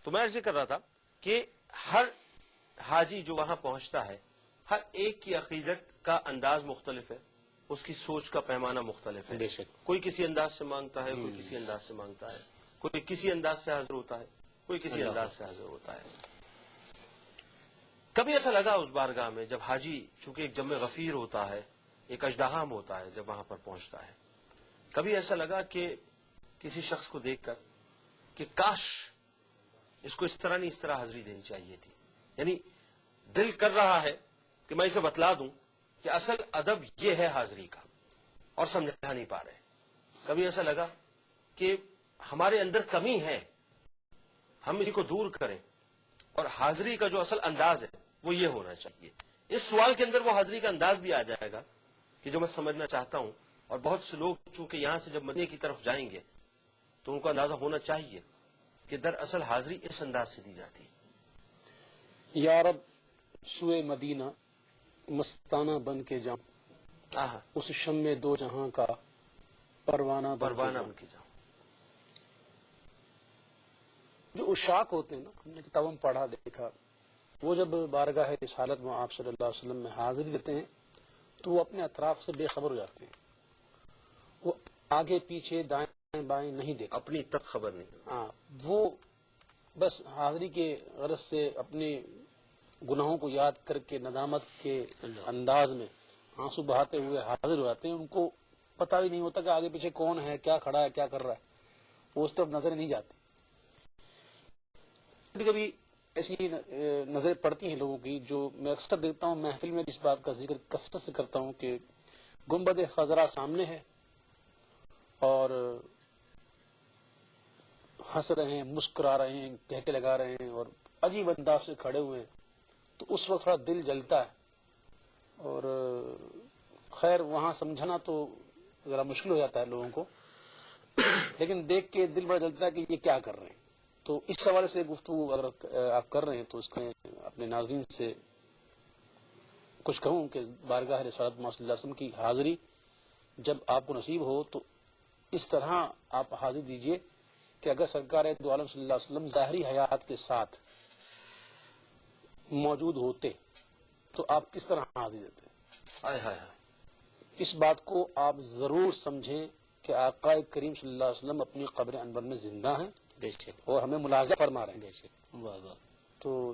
تو میں عرض کر رہا تھا کہ ہر حاجی جو وہاں پہنچتا ہے ہر ایک کی عقیدت کا انداز مختلف ہے، اس کی سوچ کا پیمانہ مختلف ہے. بے شک. کوئی کسی انداز سے مانگتا ہے، کوئی کسی انداز سے مانگتا ہے، کوئی کسی انداز سے حاضر ہوتا ہے، کوئی کسی انداز سے حاضر ہوتا ہے. کبھی ایسا لگا اس بارگاہ میں جب حاجی چونکہ ایک جم غفیر ہوتا ہے، ایک اژدہام ہوتا ہے جب وہاں پر پہنچتا ہے، کبھی ایسا لگا کہ کسی شخص کو دیکھ کر کہ کاش اس کو اس طرح نہیں اس طرح حاضری دینی چاہیے تھی؟ یعنی دل کر رہا ہے کہ میں اسے بتلا دوں کہ اصل ادب یہ ہے حاضری کا، اور سمجھا نہیں پا رہے. کبھی ایسا لگا کہ ہمارے اندر کمی ہے، ہم اسی کو دور کریں اور حاضری کا جو اصل انداز ہے وہ یہ ہونا چاہیے. اس سوال کے اندر وہ حاضری کا انداز بھی آ جائے گا کہ جو میں سمجھنا چاہتا ہوں. اور بہت سے لوگ چونکہ یہاں سے جب مدینے کی طرف جائیں گے تو ان کو اندازہ ہونا چاہیے کہ دراصل حاضری اس انداز سے دی جاتی. یا رب سوئے مدینہ مستانہ بن کے جاؤں، اس شم میں دو جہاں کا پروانہ بن کے جاؤں. جو عشاق ہوتے ہیں نا، ہم نے کتابوں میں پڑھا دیکھا، وہ جب بارگاہ رسالت میں آپ صلی اللہ علیہ وسلم میں حاضری دیتے ہیں تو وہ اپنے اطراف سے بے خبر ہو جاتے ہیں. وہ آگے پیچھے دائیں بائیں نہیں دیکھتے، اپنی تک خبر نہیں ہوتی. ہاں، وہ بس حاضری کے غرض سے اپنے گناہوں کو یاد کر کے ندامت کے انداز میں آنسو بہاتے ہوئے حاضر ہو جاتے ہیں. ان کو پتہ بھی نہیں ہوتا کہ آگے پیچھے کون ہے، کیا کھڑا ہے، کیا کر رہا ہے. وہ اس طرف نظر نہیں جاتی. کبھی کبھی ایسی نظریں پڑتی ہیں لوگوں کی، جو میں اکثر دیکھتا ہوں محفل میں اس بات کا ذکر کثرت سے کرتا ہوں کہ گنبد خضرا سامنے ہے اور ہنس رہے ہیں، مسکرا رہے ہیں، کہکے لگا رہے ہیں اور عجیب انداز سے کھڑے ہوئے ہیں. تو اس وقت تھوڑا دل جلتا ہے. اور خیر وہاں سمجھنا تو ذرا مشکل ہو جاتا ہے لوگوں کو، لیکن دیکھ کے دل بڑا جلتا ہے کہ یہ کیا کر رہے ہیں. تو اس حوالے سے گفتگو اگر آپ کر رہے ہیں تو اس میں اپنے ناظرین سے کچھ کہوں کہ بارگاہ رسالت محمد صلی اللہ علیہ وسلم کی حاضری جب آپ کو نصیب ہو تو اس طرح آپ حاضری دیجئے کہ اگر سرکار دو عالم صلی اللہ علیہ وسلم ظاہری حیات کے ساتھ موجود ہوتے تو آپ کس طرح حاضری دیتے. اس بات کو آپ ضرور سمجھیں کہ آقا کریم صلی اللہ علیہ وسلم اپنی قبر انور میں زندہ ہیں اور ہمیں ملاحظہ فرما رہے ہیں. تو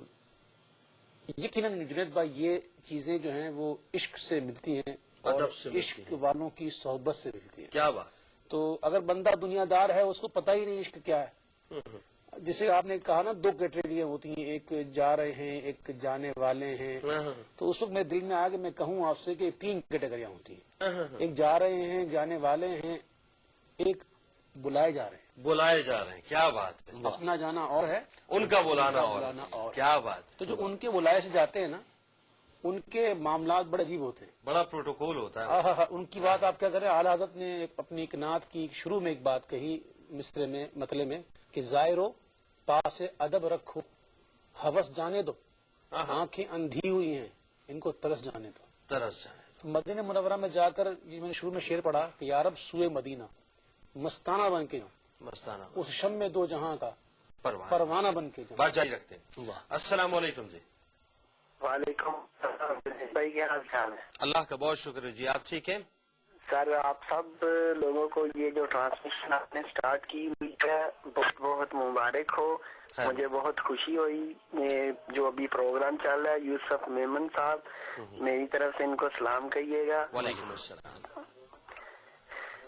یقیناً جنید بھائی یہ چیزیں جو ہیں وہ عشق سے ملتی ہیں اور عشق والوں کی صحبت سے ملتی ہیں. کیا بات. تو اگر بندہ دنیا دار ہے اس کو پتہ ہی نہیں عشق کیا ہے. جسے آپ نے کہا نا دو کیٹیگریاں ہوتی ہیں، ایک جا رہے ہیں ایک جانے والے ہیں. تو اس وقت میرے دل میں آ کے میں کہوں آپ سے کہ تین کیٹیگریاں ہوتی ہیں. ایک جا رہے ہیں جانے والے ہیں، ایک بلائے جا رہے ہیں. کیا بات ہے. اپنا جانا اور ہے، ان کا بلانا اور. کیا بات. تو جو ان کے بلائے سے جاتے ہیں نا ان کے معاملات بڑے عجیب ہوتے ہیں، بڑا پروٹوکول ہوتا ہے. ان کی بات آپ کیا کریں. اعلیٰ حضرت نے اپنی ایک نعت کی شروع میں ایک بات کہی مصرے میں مطلع میں کہ زائرو پاس ادب رکھو، ہوس جانے دو، آنکھیں اندھی ہوئی ہیں ان کو ترس جانے دو. تو مدینہ منورہ میں جا کر میں نے شروع میں شعر پڑھا کہ یا رب سوئے مدینہ مستانہ بن کے جاؤں، اس شم میں دو جہاں کا پروانہ بن کے جاؤں. بات جاری رکھتے ہیں. السلام علیکم جی. وعلیکم السلام بھائی، کیا حال چال ہے؟ اللہ کا بہت شکر ہے جی. آپ ٹھیک ہیں؟ سر آپ سب لوگوں کو یہ جو ٹرانسمیشن آپ نے سٹارٹ کی بہت بہت مبارک ہو. مجھے بہت خوشی ہوئی. جو ابھی پروگرام چل رہا ہے یوسف میمن صاحب، میری طرف سے ان کو سلام کہیے گا. وعلیکم السلام.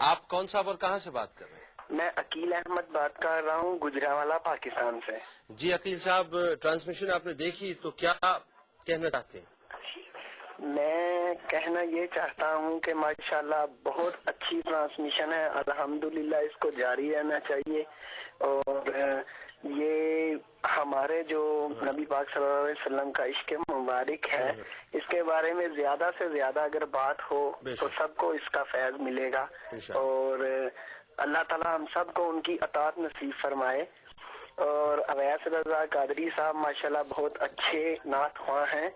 آپ کون صاحب اور کہاں سے بات کر رہے ہیں؟ میں عقیل احمد بات کر رہا ہوں گجرانوالہ پاکستان سے. جی عقیل صاحب، ٹرانسمیشن آپ نے دیکھی تو کیا کہنا چاہتے ہیں؟ میں کہنا یہ چاہتا ہوں کہ ماشاءاللہ بہت اچھی ٹرانسمیشن ہے. الحمدللہ اس کو جاری رہنا چاہیے. اور یہ ہمارے جو نبی پاک صلی اللہ علیہ وسلم کا عشق مبارک ہے، اس کے بارے میں زیادہ سے زیادہ اگر بات ہو تو سب کو اس کا فیض ملے گا. اور اللہ تعالی ہم سب کو ان کی اطاعت نصیب فرمائے. اور اویس رضا قادری صاحب ماشاءاللہ بہت اچھے نعت خواں ہیں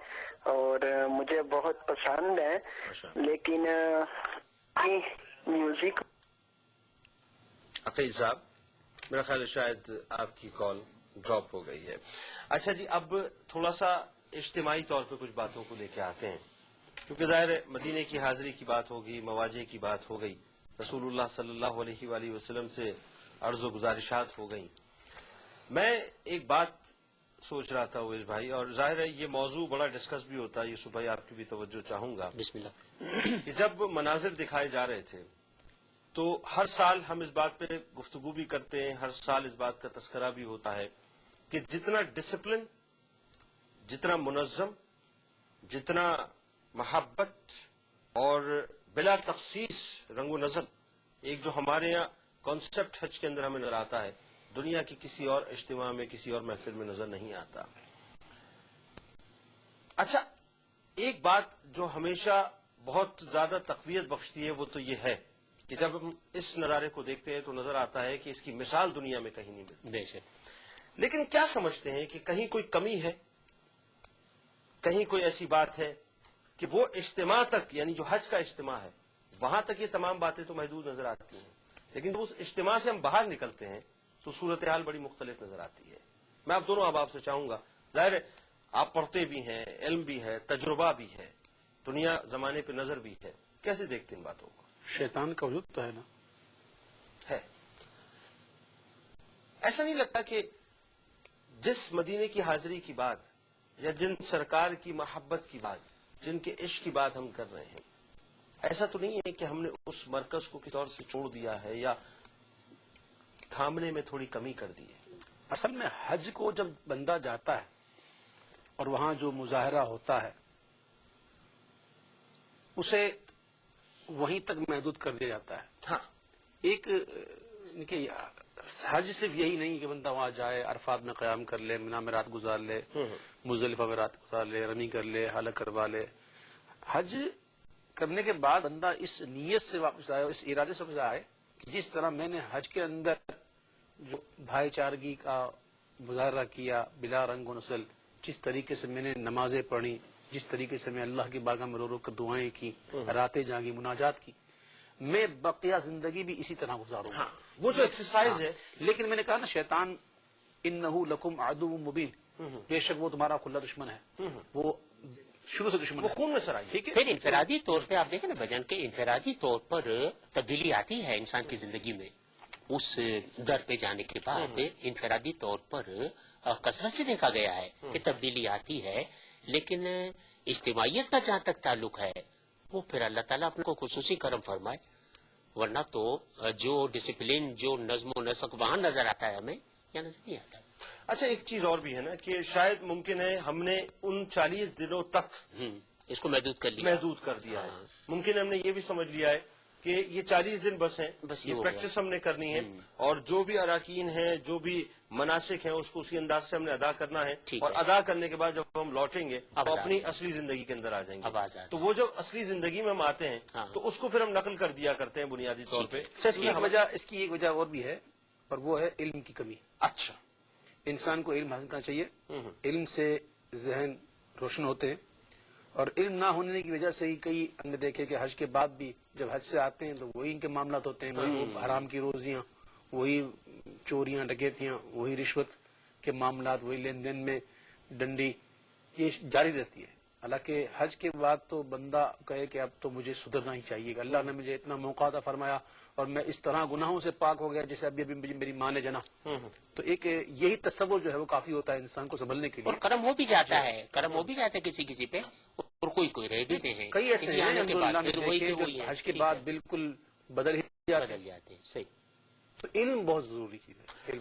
اور مجھے بہت پسند ہیں، لیکن میوزک. عقیل صاحب میرا خیال ہے شاید آپ کی کال ड्रॉप हो गई है। अच्छा जी, अब थोड़ा सा इज्तिमाई तौर पे कुछ बातों को लेके आते हैं, क्योंकि ज़ाहिर है मदीने की हाजिरी की बात होगी, मवाजे की बात हो गई, रसूलुल्लाह सल्लल्लाहु अलैहि वसल्लम से अर्ज़ व गुजारिशात हो गई। मैं एक बात सोच रहा था उवैस भाई, और जाहिर है ये मौजू बड़ा डिस्कस भी होता है, यूसुफ भाई आपकी भी तवज्जो चाहूंगा बिस्मिल्लाह। कि जब मनाजिर दिखाए जा रहे थे तो हर साल हम इस बात पे गुफ्तगू भी करते हैं, हर साल इस बात का तस्करा भी होता है कि जितना डिसिप्लिन, जितना मुनज़्ज़म, जितना महब्बत और बिला तखसीस रंगो नज़र एक जो हमारे यहाँ कॉन्सेप्ट हज के अंदर हमें नजर आता है, दुनिया की किसी और इज्तिमा में, किसी और महफिल में नजर नहीं आता। अच्छा, एक बात जो हमेशा बहुत ज्यादा तक़वियत बख्शती है वो तो ये है कि जब हम इस नज़ारे को देखते हैं तो नजर आता है कि इसकी मिसाल दुनिया में कहीं नहीं मिलती। बेशक। लेकिन क्या समझते हैं कि कहीं कोई कमी है, कहीं कोई ऐसी बात है कि वो इज्तिमा तक, यानी जो हज का इज्तिमा है वहां तक ये तमाम बातें तो महदूद नजर आती हैं, लेकिन जब उस इज्तिमा से हम बाहर निकलते हैं तो सूरत हाल बड़ी मुख्तलिफ नजर आती है। मैं आप दोनों अहबाब से चाहूंगा, जाहिर है आप पढ़ते भी हैं, इल्म भी है, तजुर्बा भी है, दुनिया जमाने पे नजर भी है, कैसे देखते हैं इन बातों को? शैतान का वजूद तो है ना, है। ऐसा नहीं लगता कि जिस मदीने की हाजिरी की बात या जिन सरकार की मोहब्बत की बात, जिनके इश्क की बात हम कर रहे हैं, ऐसा तो नहीं है कि हमने उस मरकज को किसी तौर से छोड़ दिया है या थामने में थोड़ी कमी कर दी है? असल में हज को जब बंदा जाता है और वहां जो मुजाहरा होता है उसे वहीं तक महदूद कर दिया जाता है। हाँ, एक देखिए, हज सिर्फ यही नहीं है कि बंदा वहां जाए, अरफात में क़याम कर ले, मिना में रात गुजार ले, मुज़दलिफ़ा में रात गुजार ले, रमी कर ले, हालत करवा ले। हज करने के बाद बंदा इस नीयत से वापस आए, इस इरादे से वापस आए कि जिस तरह मैंने हज के अंदर जो भाईचारगी का मुजाहरा किया बिला रंग व नस्ल, जिस तरीके से मैंने नमाजें पढ़ी, जिस तरीके से मैं अल्लाह की बारगाह में रो रो कर दुआएं की, रातें जागी, मुनाजात की, मैं बकिया जिंदगी भी इसी तरह गुजारूंगा। हाँ, वो जो एक्सरसाइज है। लेकिन मैंने कहा ना, शैतान इन्नहु लकुम अदुव्वुम मुबीन, बेशक वो तुम्हारा खुला दुश्मन है, वो शुरू से दुश्मन वो है। खून में सराई। ठीक है, फिर इनफरादी तौर पे आप देखें ना भजन के इनफरादी तौर पर तब्दीली आती है इंसान की जिंदगी में, उस दर पे जाने के बाद इनफरादी तौर पर कसरत से देखा गया है कि तब्दीली आती है। लेकिन इज्तिमाइयत का जहाँ तक ताल्लुक है वो फिर अल्लाह ताला अपने को खुसूसी करम फरमाए, वरना तो जो डिसिप्लिन, जो नज्म व नसक वहाँ नजर आता है हमें या नजर नहीं आता। अच्छा, एक चीज और भी है ना कि शायद मुमकिन है हमने उन 40 दिनों तक इसको महदूद कर लिया, महदूद कर दिया है। मुमकिन है हमने ये भी समझ लिया है कि ये 40 दिन बस हैं, बस ये ये हो प्रैक्टिस हमने करनी है, और जो भी अराकीन हैं, जो भी मनासिक हैं, उसको उसी अंदाज से हमने अदा करना है, ठीक और है। अदा करने के बाद जब हम लौटेंगे अब तो अदा अपनी असली जिंदगी के अंदर आ जाएंगे। अब आजाद। तो वो जब असली जिंदगी में हम आते हैं हाँ। तो उसको फिर हम नकल कर दिया करते हैं बुनियादी तौर ठीक पे। है। अच्छा, इसकी एक वजह और भी है, और वो है इल्म की कमी। अच्छा, इंसान को इल्म हासिल करना चाहिए, इल्म से जहन रोशन होते हैं, और इल्म ना होने की वजह से ही कई हमने देखे कि हज के बाद भी जब हज से आते हैं तो वही इनके मामलात होते हैं, वही वो हराम की रोजियां, वही चोरियां, डकैतियां, वही रिश्वत के मामलात, वही लेन देन में डंडी, ये जारी रहती है। हालांकि हज के बाद तो बंदा कहे कि अब तो मुझे सुधरना ही चाहिए, अल्लाह ने मुझे इतना मौका अता फरमाया और मैं इस तरह गुनाहों से पाक हो गया जैसे अभी अभी मेरी माँ ने जना। तो एक यही तस्वुर जो है वो काफी होता है इंसान को संभलने के लिए। और करम हो भी जाता है, करम हो भी जाता है किसी किसी पे, और कोई कोई रह भी हैं, कई ऐसे किसी हैं आने के बाद अल्हम्दुलिल्लाह फिर ने वही देखे के वही जो हैं, हज के ठीक बाद है, बिल्कुल बदल ही जाते हैं। बदल जाते हैं। सही। तो इल्म बहुत जरूरी चीज है, इल्म।